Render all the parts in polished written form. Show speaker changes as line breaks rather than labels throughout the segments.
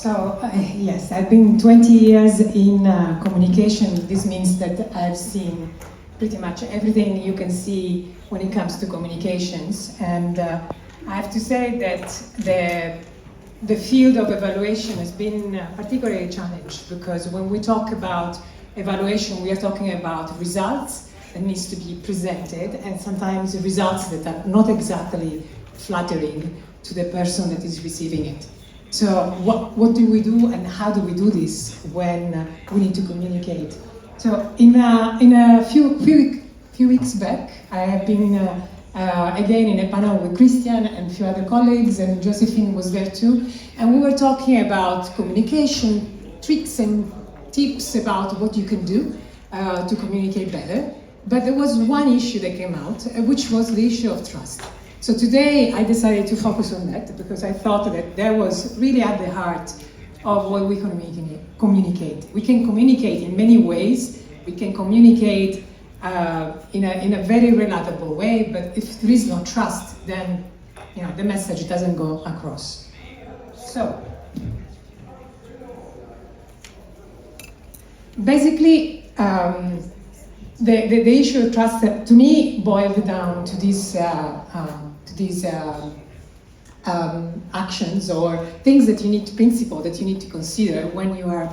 Yes, I've been 20 years in communication. This means that I've seen pretty much everything you can see when it comes to communications. And I have to say that the field of evaluation has been particularly challenged, because when we talk about evaluation, we are talking about results that needs to be presented, and sometimes results that are not exactly flattering to the person that is receiving it. So what do we do, and how do we do this when we need to communicate? So in a few weeks back, I have been again in a panel with Christian and a few other colleagues, and Josephine was there too, and we were talking about communication tricks and tips about what you can do to communicate better. But there was one issue that came out, which was the issue of trust. So today I decided to focus on that, because I thought that that was really at the heart of what we communicate. We can communicate in many ways. We can communicate in a very relatable way, but if there is no trust, then the message doesn't go across. So basically, the issue of trust, to me, boiled down to these actions or things that you need to, principle that you need to consider when you are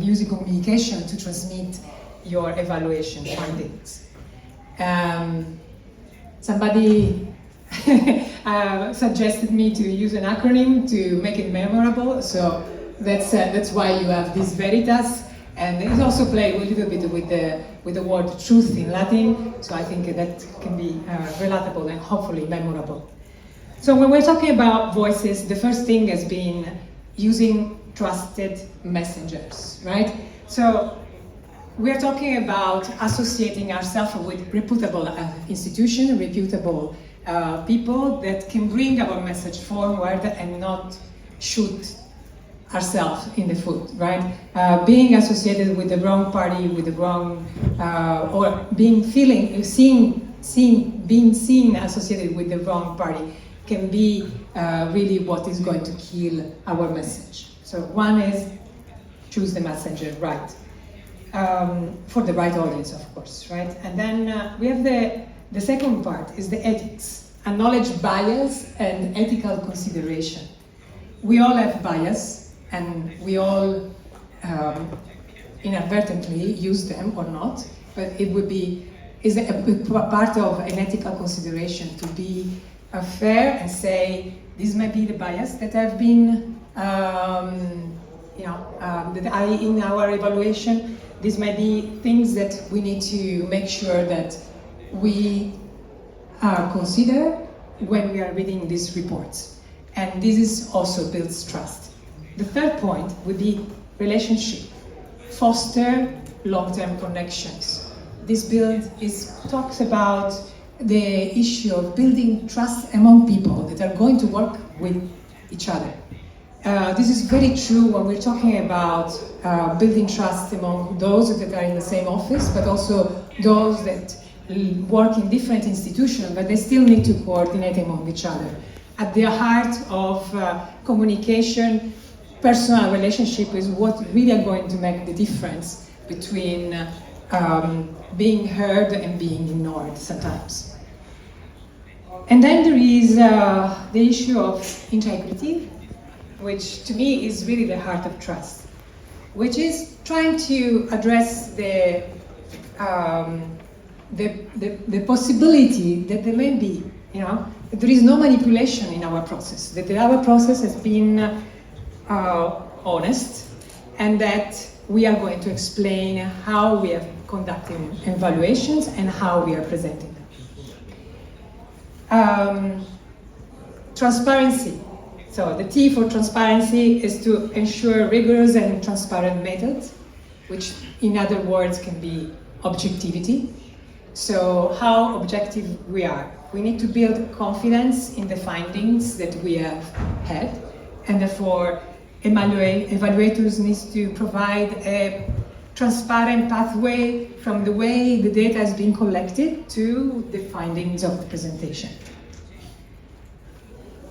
using communication to transmit your evaluation findings. Somebody suggested me to use an acronym to make it memorable, so that's why you have this Veritas. And it also plays a little bit with the word truth in Latin, so I think that can be relatable and hopefully memorable. So when we're talking about voices, the first thing has been using trusted messengers, right? So we're talking about associating ourselves with reputable institutions, reputable people that can bring our message forward and not shoot ourselves in the foot, right? Being associated with the wrong party, with the wrong, or being seen associated with the wrong party can be really what is going to kill our message. So one is choose the messenger right, for the right audience, of course, right? And then we have the second part is the ethics, acknowledge bias and ethical consideration. We all have bias, and we all inadvertently use them or not, but it would be is a part of an ethical consideration to be fair and say this might be the bias that have been that in our evaluation. These might be things that we need to make sure that we consider when we are reading these reports, and this is also builds trust. The third point would be relationship. Foster long-term connections. This talks about the issue of building trust among people that are going to work with each other. This is very true when we're talking about building trust among those that are in the same office, but also those that work in different institutions, but they still need to coordinate among each other. At the heart of communication, personal relationship is what really are going to make the difference between being heard and being ignored sometimes. And then there is the issue of integrity, which to me is really the heart of trust, which is trying to address the possibility that there may be, that there is no manipulation in our process, that our process has been honest, and that we are going to explain how we are conducting evaluations and how we are presenting them. Transparency. So the T for transparency is to ensure rigorous and transparent methods, which in other words can be objectivity. So how objective we are. We need to build confidence in the findings that we have had, and therefore evaluators need to provide a transparent pathway from the way the data has been collected to the findings of the presentation.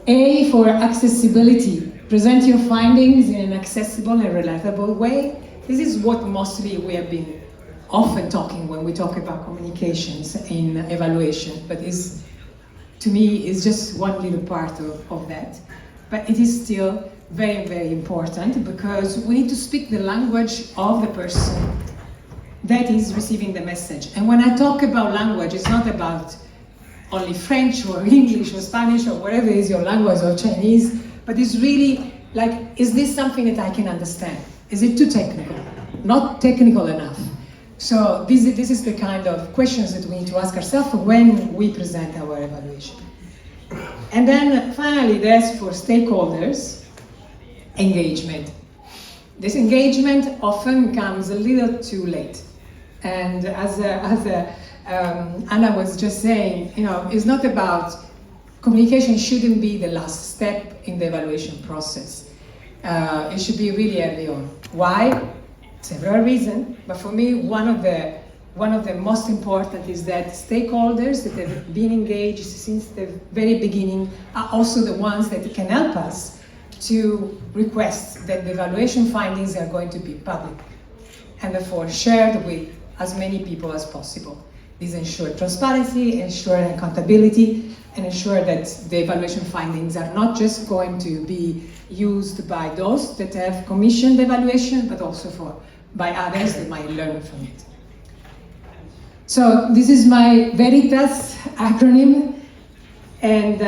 A for accessibility, present your findings in an accessible and relatable way. This is what mostly we have been often talking when we talk about communications in evaluation, but is, to me, is just one little part of that. But it is still very, very important because we need to speak the language of the person that is receiving the message. And when I talk about language, it's not about only French or English or Spanish or whatever is your language, or Chinese, but it's really like, is this something that I can understand? Is it too technical? Not technical enough. So this is the kind of questions that we need to ask ourselves when we present our evaluation. And then finally, there's for stakeholders, engagement. This engagement often comes a little too late. And as Anna was just saying, it's not about, communication shouldn't be the last step in the evaluation process. It should be really early on. Why? Several reasons, but for me, one of the most important is that stakeholders that have been engaged since the very beginning are also the ones that can help us to request that the evaluation findings are going to be public and therefore shared with as many people as possible. This ensures transparency, ensures accountability, and ensure that the evaluation findings are not just going to be used by those that have commissioned the evaluation, but also by others that might learn from it. So this is my Veritas acronym, and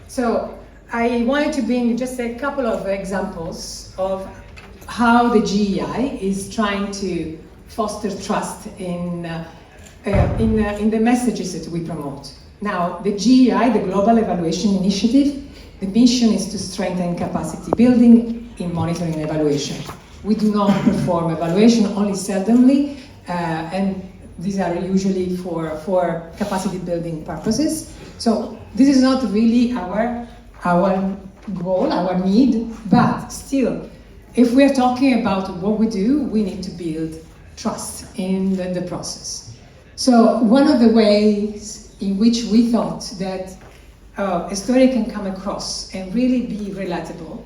so I wanted to bring just a couple of examples of how the GEI is trying to foster trust in the messages that we promote. Now, the GEI, the Global Evaluation Initiative, the mission is to strengthen capacity building in monitoring and evaluation. We do not perform evaluation, only seldomly, and these are usually for capacity building purposes. So this is not really our goal, our need, but still, if we are talking about what we do, we need to build trust in the process. So one of the ways in which we thought that a story can come across and really be relatable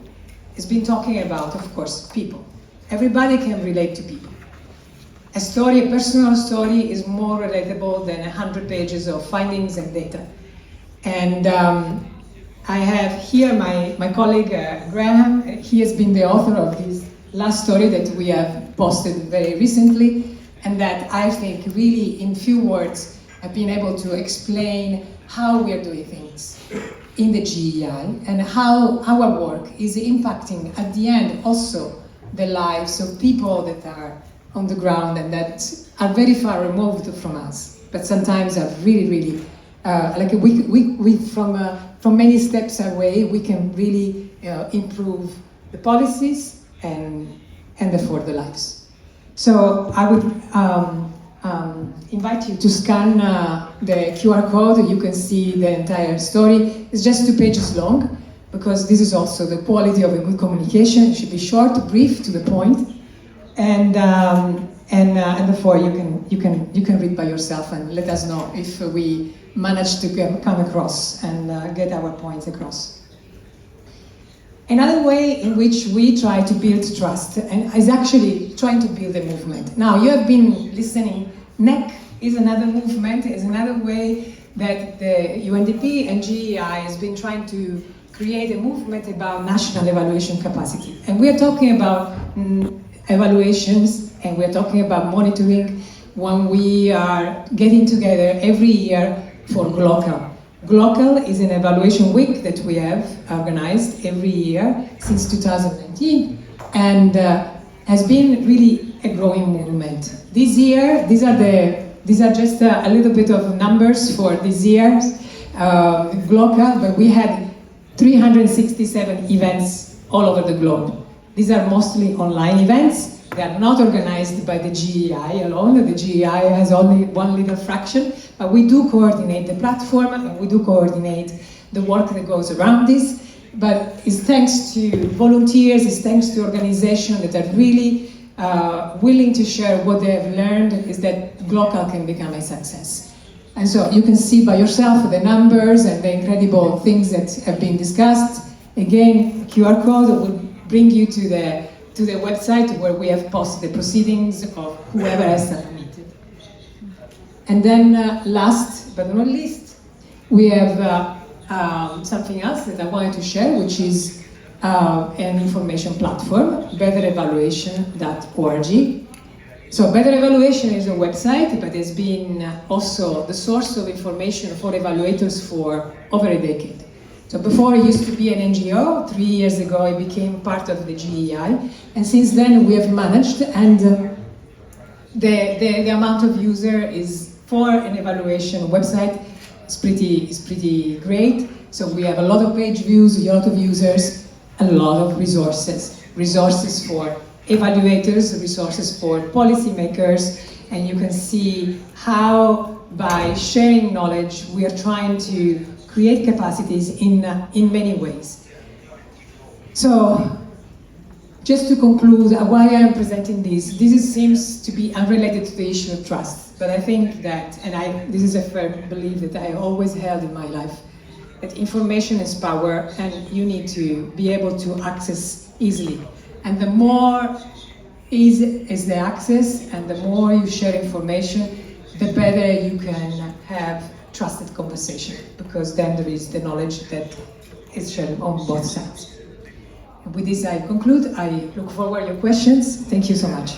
has been talking about, of course, people. Everybody can relate to people. A story, a personal story, is more relatable than 100 pages of findings and data. And I have here my colleague Graham. He has been the author of this last story that we have posted very recently, and that I think really in few words have been able to explain how we are doing things in the GEI and how our work is impacting at the end also the lives of people that are on the ground and that are very far removed from us, but sometimes are really like we from many steps away, we can really improve the policies and therefore the lives. So I would invite you to scan the QR code. You can see the entire story. It's just 2 pages long, because this is also the quality of a good communication. It should be short, brief, to the point, and therefore you can read by yourself and let us know if we manage to come across and get our points across. Another way in which we try to build trust and is actually trying to build a movement. Now, you have been listening. NEC is another movement, is another way that the UNDP and GEI has been trying to create a movement about national evaluation capacity. And we are talking about evaluations, and we're talking about monitoring when we are getting together every year for GLOCAL. GLOCAL is an evaluation week that we have organized every year since 2019, and has been really a growing movement. This year, these are just a little bit of numbers for this year's GLOCAL, but we had 367 events all over the globe. These are mostly online events. They are not organized by the GEI alone. The GEI has only one little fraction, but we do coordinate the platform and we do coordinate the work that goes around this. But it's thanks to volunteers, it's thanks to organizations that are really willing to share what they have learned, is that GLOCAL can become a success. And so you can see by yourself the numbers and the incredible things that have been discussed. Again, QR code will bring you to the website where we have posted the proceedings of whoever has submitted. And then last but not least, we have something else that I wanted to share, which is an information platform, betterevaluation.org. So Better Evaluation is a website, but it's been also the source of information for evaluators for over a decade. So before it used to be an NGO, 3 years ago it became part of the GEI, and since then we have managed, and the amount of user is, for an evaluation website, is pretty great. So we have a lot of page views, a lot of users, a lot of resources for evaluators, resources for policymakers, and you can see how by sharing knowledge we are trying to create capacities in many ways. So just to conclude, why I am presenting this seems to be unrelated to the issue of trust, but I think that, and this is a firm belief that I always held in my life, that information is power and you need to be able to access easily. And the more easy is the access and the more you share information, the better you can have trusted conversation, because then there is the knowledge that is shared on both sides. And with this I conclude. I look forward to your questions. Thank you so much.